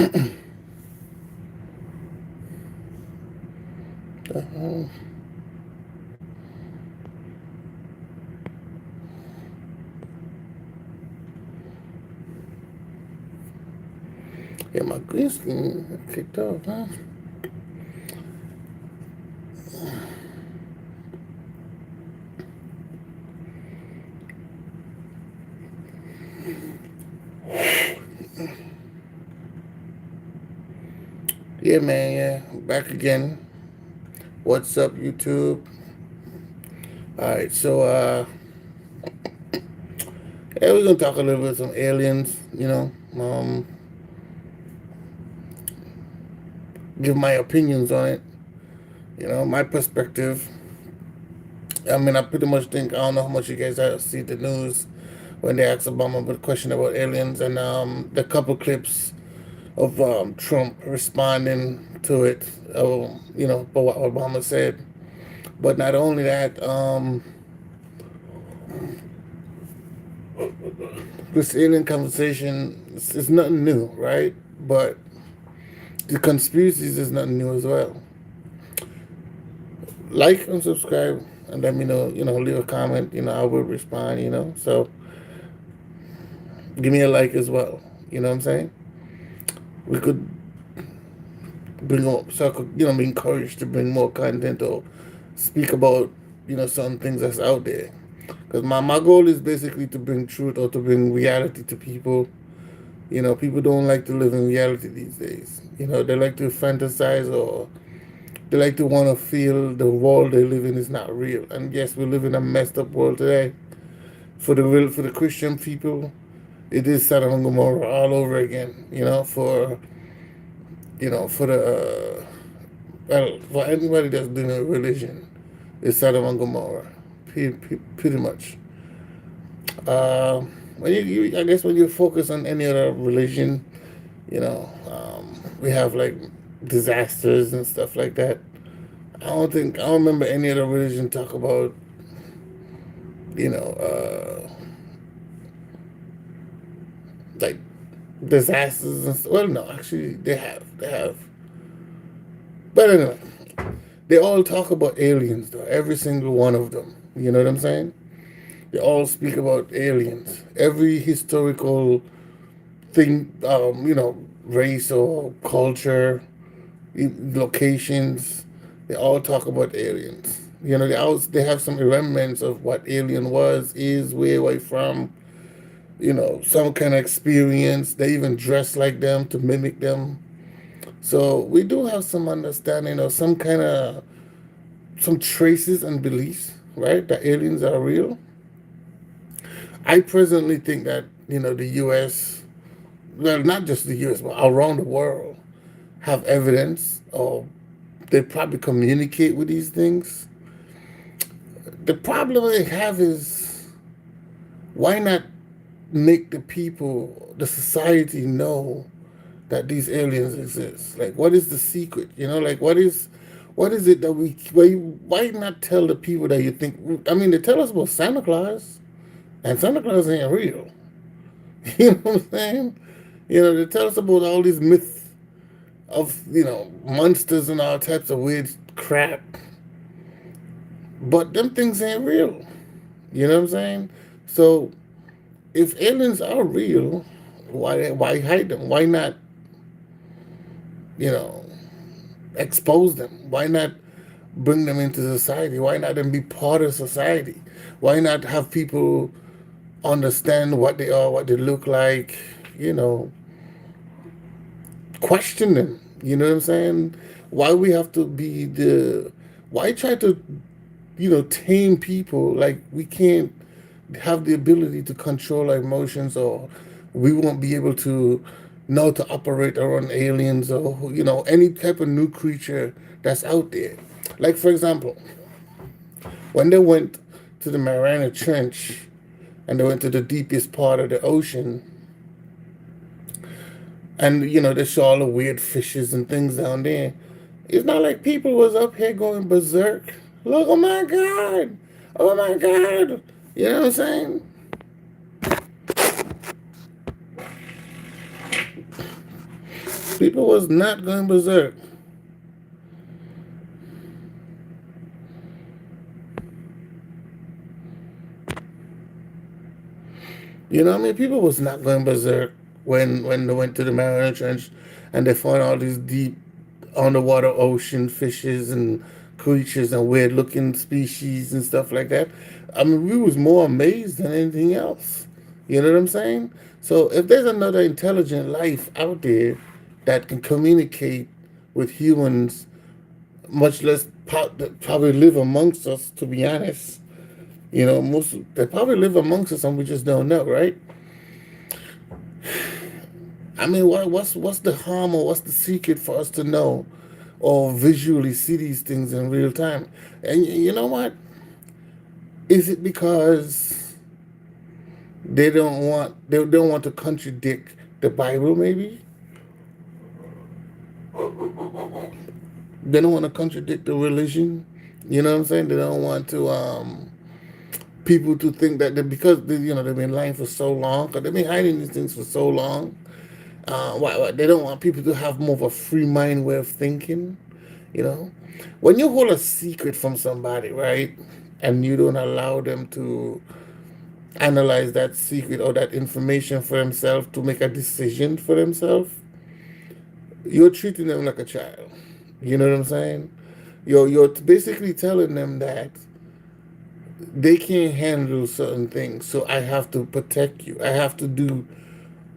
Uh-huh. Yeah, my green screen kicked off, huh? Yeah, man, yeah. Back again. What's up, YouTube? Alright, so yeah, we're gonna talk a little bit some aliens, give my opinions on it, my perspective. I mean, I pretty much think I don't know how much you guys see the news when they asked Obama a question about aliens, and the couple clips of Trump responding to it, for what Obama said. But not only that, this alien conversation is nothing new, right? But the conspiracies is nothing new as well. Like and subscribe, and let me know. Leave a comment. I will respond. So give me a like as well. You know what I'm saying? We could bring up, so I could, be encouraged to bring more content or speak about, some things that's out there. Because my goal is basically to bring truth or to bring reality to people. People don't like to live in reality these days. They like to fantasize, or they like to want to feel the world they live in is not real. And yes, we live in a messed up world today. For the Christian people, it is Sodom and Gomorrah all over again. For the well, for anybody that's doing a religion, it's Sodom and Gomorrah, pretty much. Uh, I guess when you focus on any other religion, we have like disasters and stuff like that. I don't remember any other religion talk about, you know, like disasters and stuff. Well, no, actually they have. But anyway, they all talk about aliens though. Every single one of them. You know what I'm saying? They all speak about aliens. Every historical thing, race or culture, locations, they all talk about aliens. They have some remnants of what alien was, is, where from, some kind of experience. They even dress like them to mimic them. So we do have some understanding of some traces and beliefs, right? That aliens are real. I presently think that, the US, well, not just the US, but around the world, have evidence, or they probably communicate with these things. The problem they have is, why not make the people, the society, know that these aliens exist? Like, what is the secret? Like, what is it that why not tell the people that you think? I mean, they tell us about Santa Claus, and Santa Claus ain't real. You know what I'm saying? They tell us about all these myths of, monsters and all types of weird crap. But them things ain't real. You know what I'm saying? So if aliens are real, why hide them? Why not, you know, expose them? Why not bring them into society? Why not them be part of society? Why not have people understand what they are, what they look like, you know, question them. You know what I'm saying? Why we have to be why try to, tame people? Like, we can't have the ability to control our emotions, or we won't be able to know to operate around aliens, or, any type of new creature that's out there. Like, for example, when they went to the Mariana Trench and they went to the deepest part of the ocean, and they saw all the weird fishes and things down there. It's not like people was up here going berserk. Look, oh my god, oh my god. You know what I'm saying? People was not going berserk. You know, I mean, people was not going berserk when they went to the Mariana Trench and they found all these deep underwater ocean fishes and creatures and weird looking species and stuff like that. I mean, we was more amazed than anything else. You know what I'm saying? So if there's another intelligent life out there that can communicate with humans, much less probably live amongst us, to be honest, you know, most they probably live amongst us and we just don't know, right? I mean, what's the harm or what's the secret for us to know or visually see these things in real time? And you know what? Is it because they don't want to contradict the Bible? Maybe they don't want to contradict the religion. You know what I'm saying? They don't want to people to think that because they've been lying for so long, because they've been hiding these things for so long. Why they don't want people to have more of a free mind way of thinking. You know, when you hold a secret from somebody, right, and you don't allow them to analyze that secret or that information for themselves to make a decision for themselves, you're treating them like a child. You know what I'm saying? You're basically telling them that they can't handle certain things, so I have to protect you. I have to do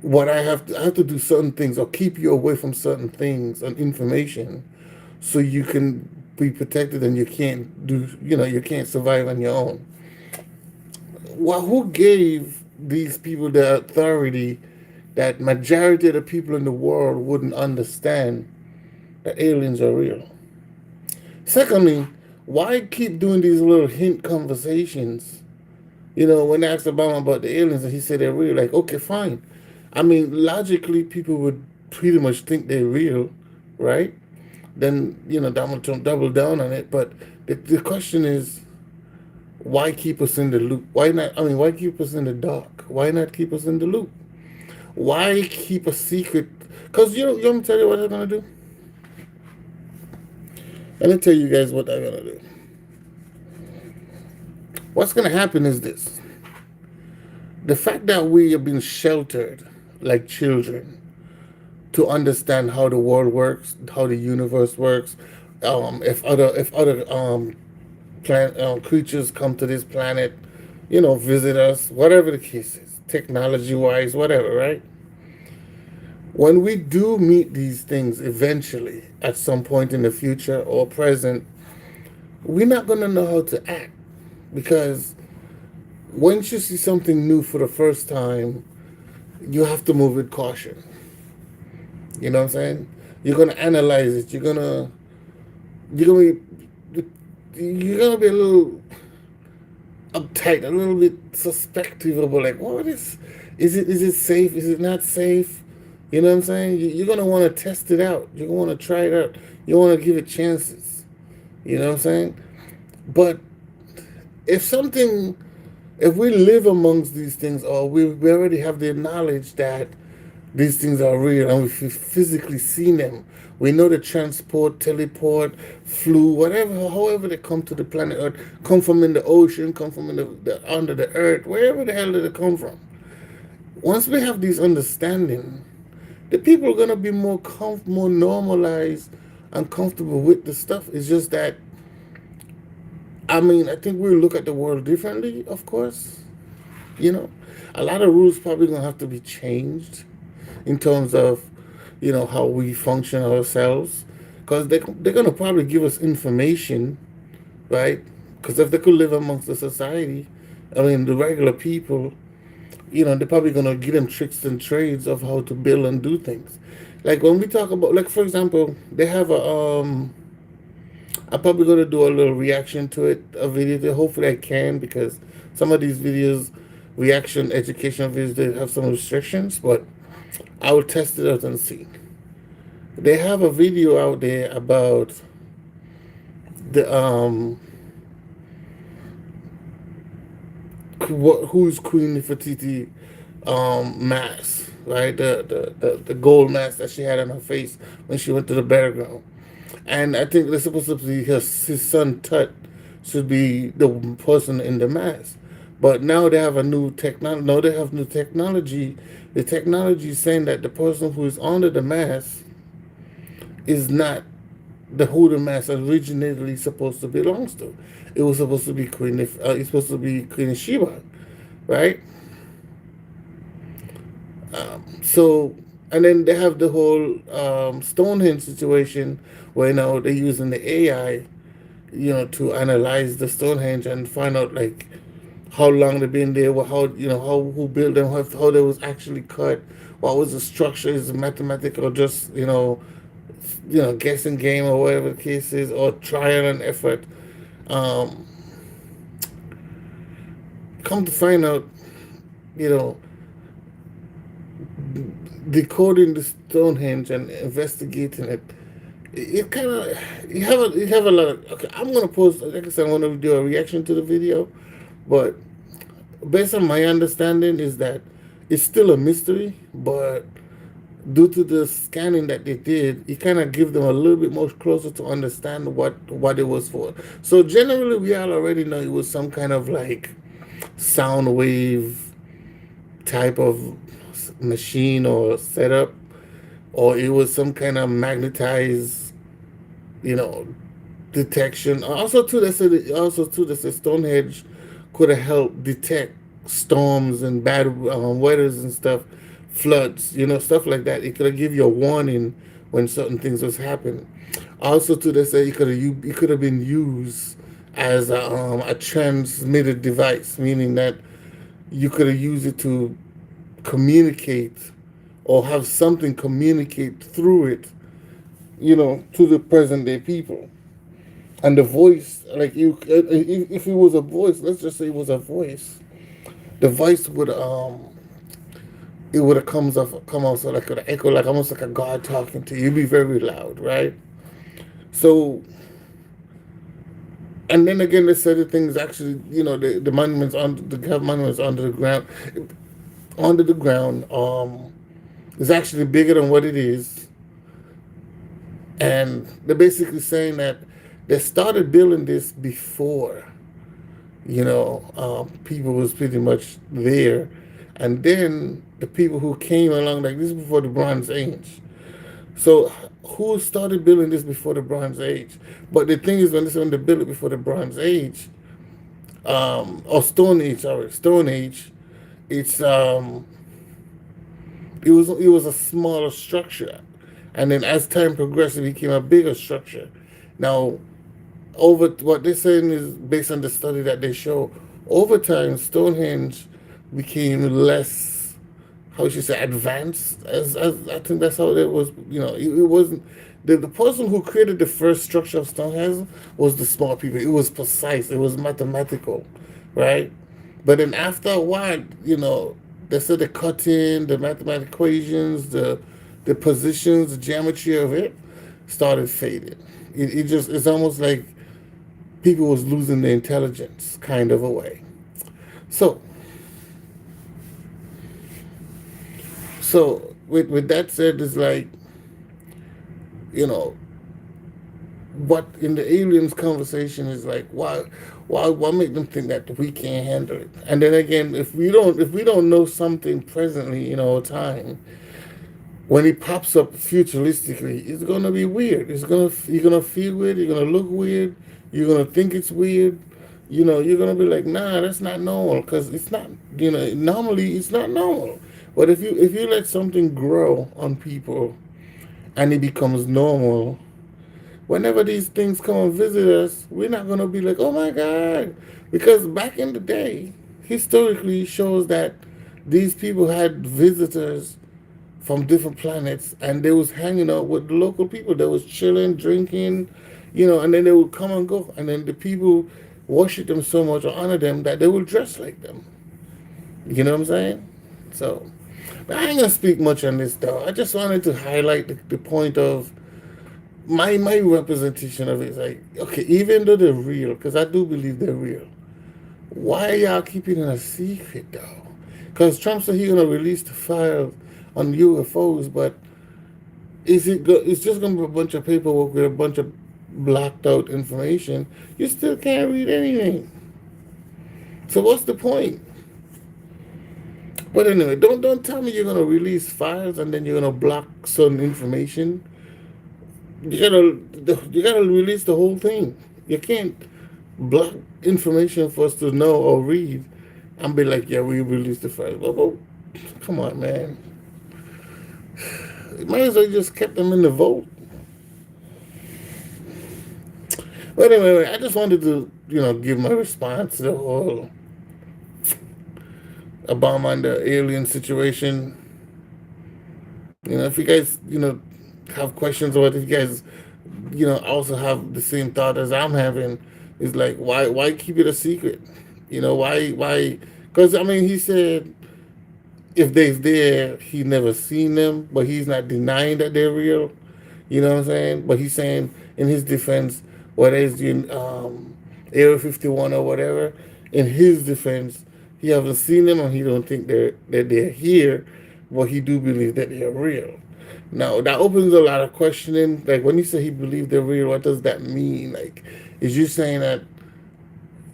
what I have to do certain things or keep you away from certain things and information so you can be protected and you can't survive on your own. Well, who gave these people the authority that majority of the people in the world wouldn't understand that aliens are real? Secondly, why keep doing these little hint conversations? You know, when they asked Obama about the aliens and he said they're real, like, okay, fine. I mean, logically, people would pretty much think they're real, right? Then, Donald Trump doubled down on it. But the question is, why keep us in the loop? Why not? I mean, why keep us in the dark? Why not keep us in the loop? Why keep a secret? Because you want me to tell you what they're going to do? Let me tell you guys what they're going to do. What's going to happen is this: the fact that we have been sheltered like children to understand how the world works, how the universe works, if other creatures come to this planet, visit us, whatever the case is, technology wise, whatever, right? When we do meet these things eventually at some point in the future or present, we're not going to know how to act because once you see something new for the first time, you have to move with caution. You know what I'm saying? You're gonna analyze it. You're gonna be a little uptight, a little bit suspective about like, what is it safe? Is it not safe? You know what I'm saying? You're gonna want to test it out. You're gonna want to try it out. You want to give it chances. You know what I'm saying? But if something, if we live amongst these things, or we already have the knowledge that these things are real and we've physically seen them. We know the transport, teleport, flew, whatever, however they come to the planet Earth, come from in the ocean, come from in under the earth, wherever the hell did they come from? Once we have this understanding, the people are gonna be more normalized and comfortable with the stuff. It's just that, I mean, I think we'll look at the world differently, of course. You know, a lot of rules probably gonna have to be changed in terms of how we function ourselves because they're going to probably give us information, right? Because if they could live amongst the society, I mean the regular people, they're probably going to give them tricks and trades of how to build and do things. Like when we talk about, like, for example, they have I'm probably going to do a little reaction to it, a video. Hopefully I can, because some of these videos, reaction education videos, they have some restrictions, but I will test it out and see. They have a video out there about the who's Queen Nefertiti mask, right? The gold mask that she had on her face when she went to the burial ground. And I think they're supposed to be his son Tut should be the person in the mask. But now they have a new technology. No, they have new technology. The technology is saying that the person who is under the mask is not the who the mask originally supposed to belongs to. It was supposed to be Queen. It's supposed to be Queen Sheba, right? So, and then they have the whole Stonehenge situation where now they're using the AI, to analyze the Stonehenge and find out like how long they've been there, how how who built them, how they was actually cut, what was the structure, is it mathematical, just guessing game or whatever the case is, or trial and effort. Um, Come to find out, you know, decoding the Stonehenge and investigating it, it kind of you have a lot of. Okay, I'm gonna post. Like I said, I'm gonna do a reaction to the video, but based on my understanding is that it's still a mystery, but due to the scanning that they did, it kind of give them a little bit more closer to understand what it was for. So generally, we all already know it was some kind of like sound wave type of machine or setup, or it was some kind of magnetized, you know, detection. Also too, they said Stonehenge could have helped detect storms and bad weathers and stuff, floods, stuff like that. It could have give you a warning when certain things was happening. Also, too, they say it could have been used as a transmitted device, meaning that you could have used it to communicate or have something communicate through it, to the present day people. And the voice, like if it was a voice, let's just say it was a voice, the voice would it would have come out so like an echo, like almost like a god talking to you. It'd be very loud, right? So, and then again, they said the things actually, the monuments on the have monuments under the ground is actually bigger than what it is, and they're basically saying that they started building this before, people was pretty much there, and then the people who came along, like this is before the Bronze Age. So who started building this before the Bronze Age? But the thing is, when they built it before the Bronze Age, or Stone Age, sorry, Stone Age, it's it was a smaller structure, and then as time progressed, it became a bigger structure. Now, over what they're saying is based on the study that they show, over time Stonehenge became less, how should I say, advanced. As I think that's how it was. It wasn't the person who created the first structure of Stonehenge was the small people. It was precise. It was mathematical, right? But then after a while, they said the cutting, the mathematical equations, the positions, the geometry of it started fading. It's almost like people was losing their intelligence, kind of a way. So, with that said, it's like, you know, what in the aliens conversation is like, why make them think that we can't handle it? And then again, if we don't know something presently in our time, when it pops up futuristically, it's gonna be weird. You're gonna feel weird. You're gonna look weird. You're gonna think it's weird. You're gonna be like, nah, that's not normal, because it's not. Normally it's not normal. But if you let something grow on people and it becomes normal, whenever these things come and visit us, we're not gonna be like, oh my God, because back in the day, historically shows that these people had visitors from different planets, and they was hanging out with the local people. They was chilling, drinking, and then they would come and go, and then the people worship them so much or honor them that they will dress like them. You know what I'm saying? So, but I ain't gonna speak much on this though. I just wanted to highlight the point of my representation of it. Is like, okay, even though they're real, because I do believe they're real, why are y'all keeping it a secret though? Because Trump said he's gonna release the files on UFOs, but it's just going to be a bunch of paperwork with a bunch of blacked out information. You still can't read anything. So what's the point? But anyway, don't tell me you're gonna release files and then you're gonna block certain information. You gotta release the whole thing. You can't block information for us to know or read and be like, yeah, we released the file. Well, come on, man. You might as well just kept them in the vote. But anyway, I just wanted to, give my response to the whole Obama and the alien situation. If you guys, have questions, or if you guys, also have the same thought as I'm having, is like, why keep it a secret? Why? Because I mean, he said if they're there, he never seen them, but he's not denying that they're real. You know what I'm saying? But he's saying in his defense, whether it's in Area 51 or whatever, in his defense, he haven't seen them and he don't think they're here, but he do believe that they're real. Now that opens a lot of questioning. Like when you say he believed they're real, what does that mean? Like, is you saying that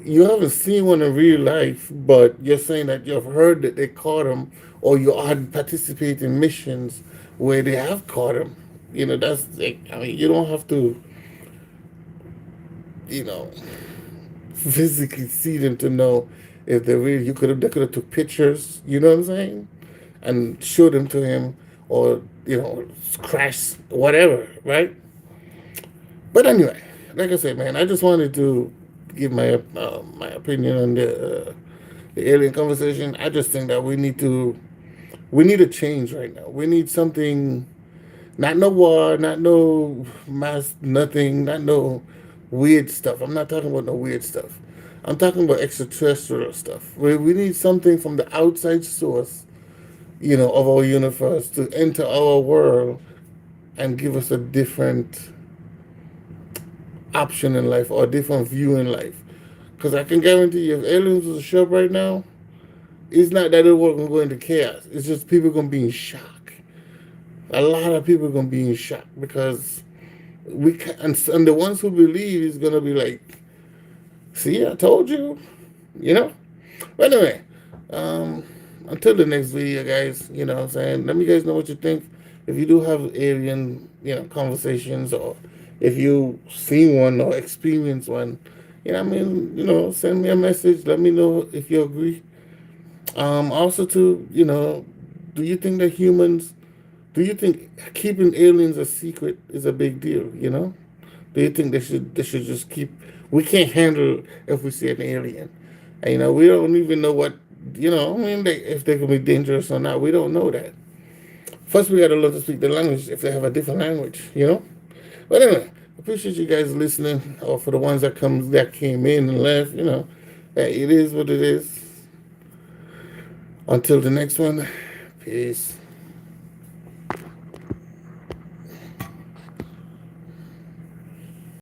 you haven't seen one in real life, but you're saying that you've heard that they caught them, or you had participate in missions where they have caught them? That's like, I mean, you don't have to, you know, physically see them to know if they're real. They could have took pictures. You know what I'm saying? And show them to him, or crash whatever, right? But anyway, like I said, man, I just wanted to give my opinion on the alien conversation. I just think that we need a change right now. We need something, not no war, not no mass, nothing, not no weird stuff. I'm not talking about no weird stuff. I'm talking about extraterrestrial stuff. We need something from the outside source, of our universe to enter our world and give us a different option in life, or a different view in life. Because I can guarantee you, if aliens was a show up right now, it's not that the world gonna go into chaos. It's just people gonna be in shock. A lot of people gonna be in shock because we can, and the ones who believe is gonna be like, "See, I told you," you know. But anyway, um, until the next video, guys. What I'm saying, let me guys know what you think. If you do have alien, conversations, or if you see one or experience one, I mean, send me a message. Let me know if you agree. Also, to do you think that humans? Do you think keeping aliens a secret is a big deal? Do you think they should just keep? We can't handle if we see an alien, and we don't even know what I mean. If they can be dangerous or not, we don't know that. First, we got to learn to speak the language if they have a different language. But anyway, appreciate you guys listening, or for the ones that came in and left. Hey, it is what it is. Until the next one, peace.